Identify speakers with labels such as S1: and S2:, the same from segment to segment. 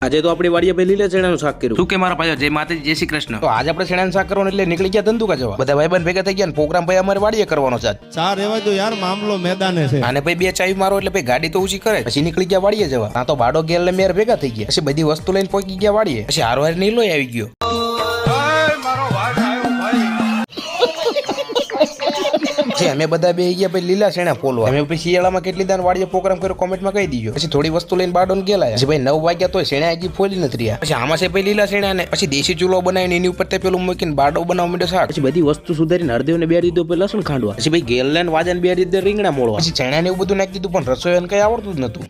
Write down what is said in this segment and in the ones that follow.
S1: આજે તો આપણી વાડીએ ભાઈ લીલા ચણાનું શાક કર્યું.
S2: શું કે મારા ભાઈઓ, જય માતાજી, જય શ્રી કૃષ્ણ.
S3: તો આજે આપણે ચણાનું શાક કરવાનું એટલે નીકળી ગયા ધંધુકા જવા. બધા ભાઈબંધ ભેગા થઈ ગયા ને પ્રોગ્રામ ભાઈ અમારે વાડીએ કરવાનો છે.
S4: ચાર રહેવા દો યાર, મામલો મેદાને છે.
S3: અને ભાઈ બે ચાવી મારો એટલે ભાઈ ગાડી તો ઊંચી કરે. પછી નીકળી ગયા વાડીએ જવા. ત્યાં તો બાડો ગેલ ને મેર ભેગા થઈ ગયા. પછી બધી વસ્તુ લઈને પહોંચી ગયા વાડીએ. પછી હારવાર નીલો આવી ગયો. અમે બધા બે ગયા ભાઈ લીલા ચણા ફોલવા. અમે પછી શિયાળામાં કેટલી દાન વાડીએ પ્રોગ્રામ કર્યો કોમેન્ટમાં કહી દીજો. પછી થોડી વસ્તુ લઈને બાડોને ગેલા. પછી ભાઈ 9 વાગ્યા તો ચણા હજી ફોલી નથી રહ્યા. પછી આમાં છે ભાઈ લીલા ચણા ને પછી દેશી ચૂલો બનાવીને એની ઉપર પેલું મૂકીને બાડો બનાવવા માંડ્યો શાક.
S1: પછી બધી વસ્તુ સુધારીને હળદેવને બે દીધો પેલા લસણ ખાંડવા.
S3: પછી ભાઈ ગેલ ને વાજન બે રીતે રીંગણા મોળવા. પછી ચણા ને એવું બધું નાખી દીધું પણ રસોઈ કઈ આવડતું જ નતું.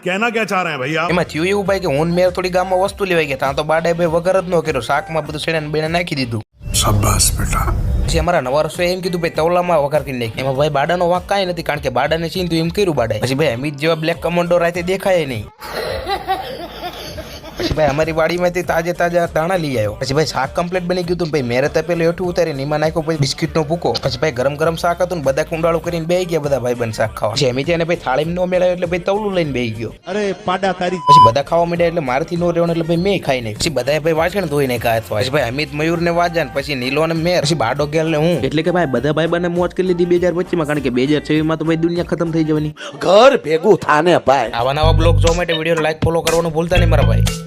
S5: कहना क्या चाह रहे हैं भैया?
S3: એમાં થયું એવું ભાઈ કે હું મેર થોડી ગામમાં વસ્તુ લેવાઈ ગયા. ત્યાં તો બાડાએ ભાઈ વગર જ ન કર્યો. શાકમાં બધું ચણા ને બેને નાખી દીધું.
S5: शाबाश बेटा.
S3: પછી અમારા નવા રસોઈ એમ કીધું ભાઈ તવલામાં વઘાર કરી નાખી. એમાં ભાઈ બાડાનો વાંક કાંઈ નથી, કારણ કે બાડાને ચીંધું એમ કર્યું બાડાએ. પછી ભાઈ અમિત જેવા બ્લેક કમાન્ડો રાતે દેખાય નહીં. પછી ભાઈ અમારી વાડીમાંથી તાજા દાણા લઈ આવ્યો. પછી ભાઈ શાક કમ્પ્લીટ બની ગયું હતું. ભાઈ મેરે તપેલું હેઠું ઉતારીને એમાં નાખ્યો પછી બિસ્કિટનો ભૂકો. પછી ભાઈ ગરમ શાક હતું ને બધા કુંડાળું કરીને બેહી ગયા બધા ભાઈ બંધ શાક ખાવા. પછી અમિત એને ભાઈ થાળીમાં નો મેળવ્યો એટલે ભાઈ તવલું લઈને બેહી ગયો.
S4: અરે પાડા તારી.
S3: પછી બધા ખાવા માંડ્યા એટલે મારથી નો રહેવાનું એટલે ભાઈ મેં ખાઈ નહીં. પછી બધાએ ભાઈ વાસણ ધોઈને ખાયા. પછી ભાઈ અમિત મયુર ને વાજાન, પછી નીલો ને મેર, પછી બાડો ગેલ ને હું.
S1: એટલે કે ભાઈ બધા ભાઈ બને મોજ કરી લીધી 2025 માં, કારણ કે 2026 માં તો ભાઈ દુનિયા ખતમ થઈ જવાની.
S6: ઘર ભેગું થાને ભાઈ.
S3: આવા નવા બ્લોગ જોવા માટે વિડીયો લાઈક ફોલો કરવાનું ભૂલતા નહીં મારા ભાઈ.